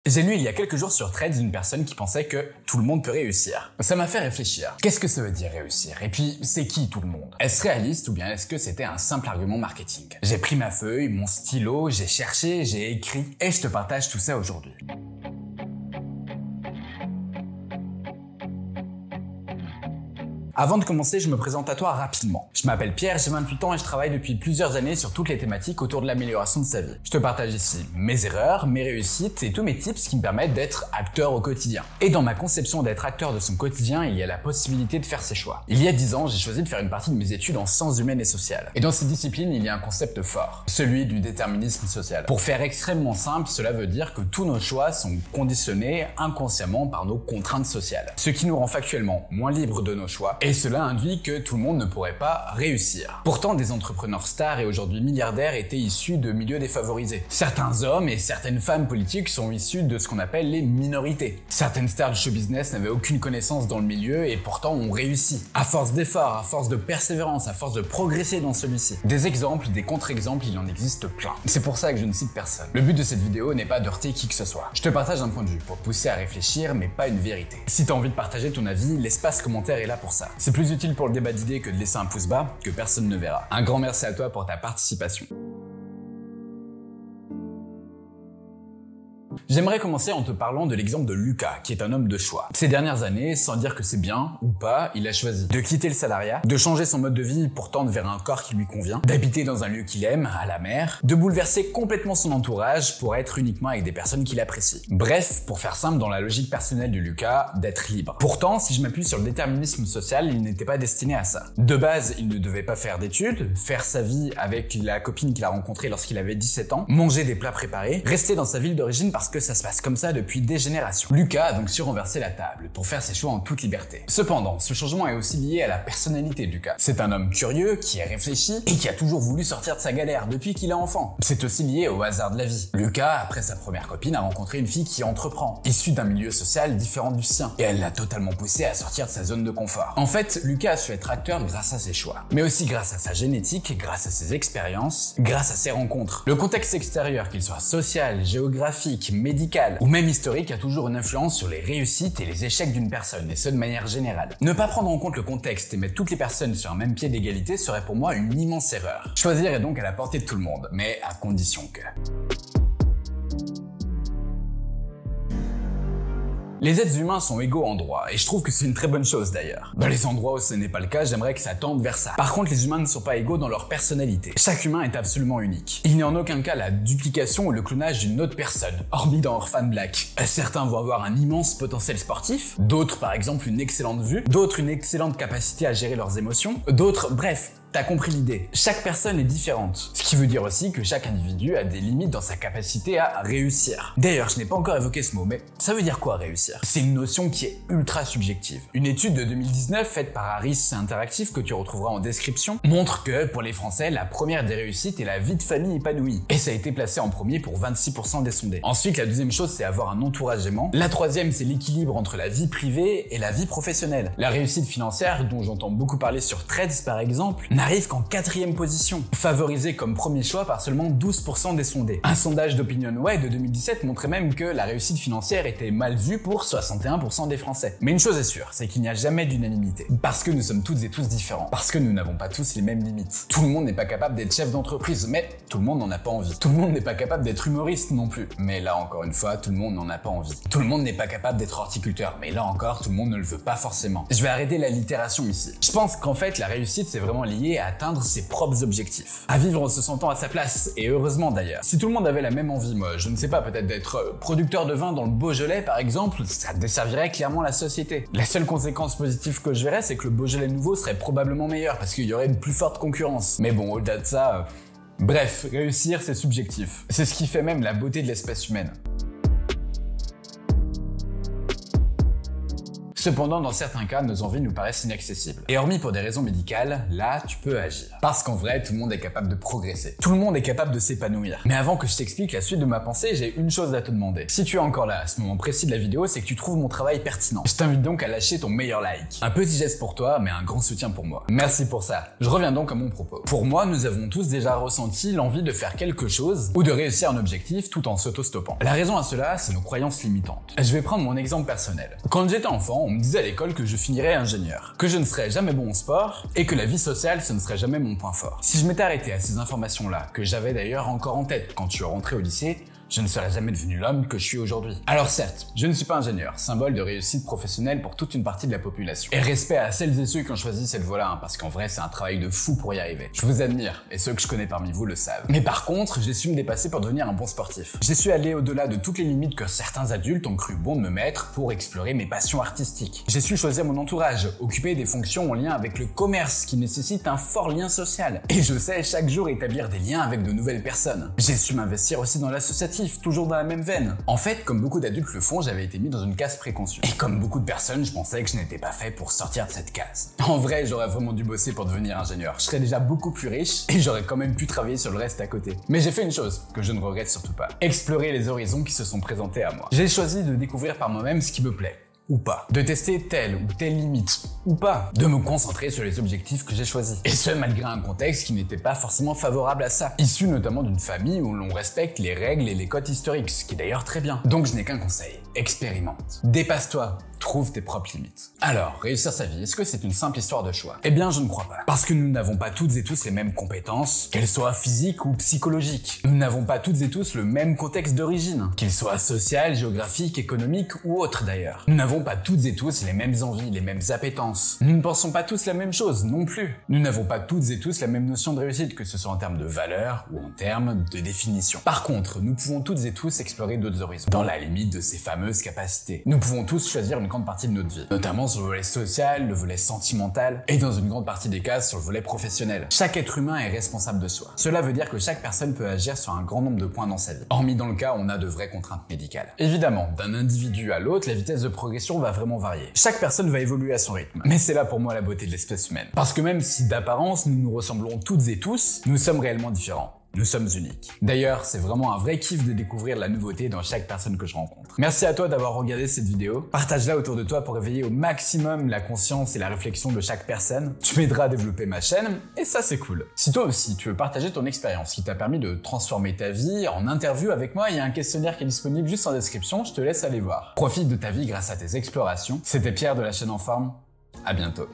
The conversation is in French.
J'ai lu il y a quelques jours sur Threads une personne qui pensait que tout le monde peut réussir. Ça m'a fait réfléchir. Qu'est-ce que ça veut dire réussir? Et puis, c'est qui tout le monde? Est-ce réaliste ou bien est-ce que c'était un simple argument marketing? J'ai pris ma feuille, mon stylo, j'ai cherché, j'ai écrit et je te partage tout ça aujourd'hui. Avant de commencer, je me présente à toi rapidement. Je m'appelle Pierre, j'ai 28 ans et je travaille depuis plusieurs années sur toutes les thématiques autour de l'amélioration de sa vie. Je te partage ici mes erreurs, mes réussites et tous mes tips qui me permettent d'être acteur au quotidien. Et dans ma conception d'être acteur de son quotidien, il y a la possibilité de faire ses choix. Il y a 10 ans, j'ai choisi de faire une partie de mes études en sciences humaines et sociales. Et dans cette discipline, il y a un concept fort, celui du déterminisme social. Pour faire extrêmement simple, cela veut dire que tous nos choix sont conditionnés inconsciemment par nos contraintes sociales. Ce qui nous rend factuellement moins libres de nos choix. Et cela induit que tout le monde ne pourrait pas réussir. Pourtant, des entrepreneurs stars et aujourd'hui milliardaires étaient issus de milieux défavorisés. Certains hommes et certaines femmes politiques sont issus de ce qu'on appelle les minorités. Certaines stars du show business n'avaient aucune connaissance dans le milieu et pourtant ont réussi. À force d'efforts, à force de persévérance, à force de progresser dans celui-ci. Des exemples, des contre-exemples, il en existe plein. C'est pour ça que je ne cite personne. Le but de cette vidéo n'est pas d'heurter qui que ce soit. Je te partage un point de vue pour te pousser à réfléchir, mais pas une vérité. Si t'as envie de partager ton avis, l'espace commentaire est là pour ça. C'est plus utile pour le débat d'idées que de laisser un pouce bas, que personne ne verra. Un grand merci à toi pour ta participation. J'aimerais commencer en te parlant de l'exemple de Lucas, qui est un homme de choix. Ces dernières années, sans dire que c'est bien ou pas, il a choisi de quitter le salariat, de changer son mode de vie pour tendre vers un corps qui lui convient, d'habiter dans un lieu qu'il aime, à la mer, de bouleverser complètement son entourage pour être uniquement avec des personnes qu'il apprécie. Bref, pour faire simple dans la logique personnelle de Lucas, d'être libre. Pourtant, si je m'appuie sur le déterminisme social, il n'était pas destiné à ça. De base, il ne devait pas faire d'études, faire sa vie avec la copine qu'il a rencontrée lorsqu'il avait 17 ans, manger des plats préparés, rester dans sa ville d'origine parce que ça se passe comme ça depuis des générations. Lucas a donc su renverser la table pour faire ses choix en toute liberté. Cependant, ce changement est aussi lié à la personnalité de Lucas. C'est un homme curieux, qui est réfléchi et qui a toujours voulu sortir de sa galère depuis qu'il est enfant. C'est aussi lié au hasard de la vie. Lucas, après sa première copine, a rencontré une fille qui entreprend, issue d'un milieu social différent du sien, et elle l'a totalement poussé à sortir de sa zone de confort. En fait, Lucas a su être acteur grâce à ses choix, mais aussi grâce à sa génétique, grâce à ses expériences, grâce à ses rencontres. Le contexte extérieur, qu'il soit social, géographique, médical ou même historique, a toujours une influence sur les réussites et les échecs d'une personne, et ce de manière générale. Ne pas prendre en compte le contexte et mettre toutes les personnes sur un même pied d'égalité serait pour moi une immense erreur. Choisir est donc à la portée de tout le monde, mais à condition que... Les êtres humains sont égaux en droit, et je trouve que c'est une très bonne chose d'ailleurs. Dans les endroits où ce n'est pas le cas, j'aimerais que ça tende vers ça. Par contre, les humains ne sont pas égaux dans leur personnalité. Chaque humain est absolument unique. Il n'est en aucun cas la duplication ou le clonage d'une autre personne, hormis dans Orphan Black. Certains vont avoir un immense potentiel sportif, d'autres par exemple une excellente vue, d'autres une excellente capacité à gérer leurs émotions, d'autres, bref, t'as compris l'idée. Chaque personne est différente. Ce qui veut dire aussi que chaque individu a des limites dans sa capacité à réussir. D'ailleurs, je n'ai pas encore évoqué ce mot, mais ça veut dire quoi réussir? C'est une notion qui est ultra subjective. Une étude de 2019 faite par Harris Interactive, que tu retrouveras en description, montre que pour les Français, la première des réussites est la vie de famille épanouie. Et ça a été placé en premier pour 26% des sondés. Ensuite, la deuxième chose, c'est avoir un entourage aimant. La troisième, c'est l'équilibre entre la vie privée et la vie professionnelle. La réussite financière, dont j'entends beaucoup parler sur Threads par exemple, n'arrive qu'en 4e position, favorisé comme premier choix par seulement 12% des sondés. Un sondage d'OpinionWay de 2017 montrait même que la réussite financière était mal vue pour 61% des Français. Mais une chose est sûre, c'est qu'il n'y a jamais d'unanimité. Parce que nous sommes toutes et tous différents. Parce que nous n'avons pas tous les mêmes limites. Tout le monde n'est pas capable d'être chef d'entreprise, mais tout le monde n'en a pas envie. Tout le monde n'est pas capable d'être humoriste non plus. Mais là encore une fois, tout le monde n'en a pas envie. Tout le monde n'est pas capable d'être horticulteur. Mais là encore, tout le monde ne le veut pas forcément. Je vais arrêter l'allitération ici. Je pense qu'en fait, la réussite, c'est vraiment lié à atteindre ses propres objectifs. À vivre en se sentant à sa place, et heureusement d'ailleurs. Si tout le monde avait la même envie, moi, je ne sais pas, peut-être d'être producteur de vin dans le Beaujolais par exemple, ça desservirait clairement la société. La seule conséquence positive que je verrais, c'est que le Beaujolais nouveau serait probablement meilleur, parce qu'il y aurait une plus forte concurrence. Mais bon, au-delà de ça... Bref, réussir c'est subjectif. C'est ce qui fait même la beauté de l'espèce humaine. Cependant, dans certains cas, nos envies nous paraissent inaccessibles. Et hormis pour des raisons médicales, là, tu peux agir. Parce qu'en vrai, tout le monde est capable de progresser. Tout le monde est capable de s'épanouir. Mais avant que je t'explique la suite de ma pensée, j'ai une chose à te demander. Si tu es encore là à ce moment précis de la vidéo, c'est que tu trouves mon travail pertinent. Je t'invite donc à lâcher ton meilleur like. Un petit geste pour toi, mais un grand soutien pour moi. Merci pour ça. Je reviens donc à mon propos. Pour moi, nous avons tous déjà ressenti l'envie de faire quelque chose ou de réussir un objectif tout en s'auto-stoppant. La raison à cela, c'est nos croyances limitantes. Je vais prendre mon exemple personnel. Quand j'étais enfant, on me disait à l'école que je finirais ingénieur, que je ne serais jamais bon au sport et que la vie sociale, ce ne serait jamais mon point fort. Si je m'étais arrêté à ces informations-là, que j'avais d'ailleurs encore en tête quand je suis rentré au lycée, je ne serais jamais devenu l'homme que je suis aujourd'hui. Alors certes, je ne suis pas ingénieur, symbole de réussite professionnelle pour toute une partie de la population. Et respect à celles et ceux qui ont choisi cette voie-là, parce qu'en vrai, c'est un travail de fou pour y arriver. Je vous admire, et ceux que je connais parmi vous le savent. Mais par contre, j'ai su me dépasser pour devenir un bon sportif. J'ai su aller au-delà de toutes les limites que certains adultes ont cru bon de me mettre pour explorer mes passions artistiques. J'ai su choisir mon entourage, occuper des fonctions en lien avec le commerce qui nécessite un fort lien social. Et je sais chaque jour établir des liens avec de nouvelles personnes. J'ai su m'investir aussi dans l'associatif, toujours dans la même veine. En fait, comme beaucoup d'adultes le font, j'avais été mis dans une case préconçue. Et comme beaucoup de personnes, je pensais que je n'étais pas fait pour sortir de cette case. En vrai, j'aurais vraiment dû bosser pour devenir ingénieur. Je serais déjà beaucoup plus riche et j'aurais quand même pu travailler sur le reste à côté. Mais j'ai fait une chose que je ne regrette surtout pas. Explorer les horizons qui se sont présentés à moi. J'ai choisi de découvrir par moi-même ce qui me plaît. Ou pas. De tester telle ou telle limite. Ou pas. De me concentrer sur les objectifs que j'ai choisis. Et ce, malgré un contexte qui n'était pas forcément favorable à ça. Issu notamment d'une famille où l'on respecte les règles et les codes historiques, ce qui est d'ailleurs très bien. Donc je n'ai qu'un conseil. Expérimente. Dépasse-toi. Trouve tes propres limites. Alors, réussir sa vie, est-ce que c'est une simple histoire de choix? Eh bien, je ne crois pas. Parce que nous n'avons pas toutes et tous les mêmes compétences, qu'elles soient physiques ou psychologiques. Nous n'avons pas toutes et tous le même contexte d'origine, qu'il soit social, géographique, économique ou autre d'ailleurs. Nous n'avons pas toutes et tous les mêmes envies, les mêmes appétences. Nous ne pensons pas tous la même chose non plus. Nous n'avons pas toutes et tous la même notion de réussite, que ce soit en termes de valeur ou en termes de définition. Par contre, nous pouvons toutes et tous explorer d'autres horizons, dans la limite de ces fameuses capacités. Nous pouvons tous choisir une grande partie de notre vie, notamment sur le volet social, le volet sentimental et dans une grande partie des cas sur le volet professionnel. Chaque être humain est responsable de soi. Cela veut dire que chaque personne peut agir sur un grand nombre de points dans sa vie, hormis dans le cas où on a de vraies contraintes médicales. Évidemment, d'un individu à l'autre, la vitesse de progression va vraiment varier. Chaque personne va évoluer à son rythme. Mais c'est là pour moi la beauté de l'espèce humaine. Parce que même si d'apparence nous nous ressemblons toutes et tous, nous sommes réellement différents. Nous sommes uniques. D'ailleurs, c'est vraiment un vrai kiff de découvrir la nouveauté dans chaque personne que je rencontre. Merci à toi d'avoir regardé cette vidéo. Partage-la autour de toi pour éveiller au maximum la conscience et la réflexion de chaque personne. Tu m'aideras à développer ma chaîne et ça c'est cool. Si toi aussi tu veux partager ton expérience qui t'a permis de transformer ta vie en interview avec moi, il y a un questionnaire qui est disponible juste en description, je te laisse aller voir. Profite de ta vie grâce à tes explorations. C'était Pierre de la chaîne En Forme. À bientôt.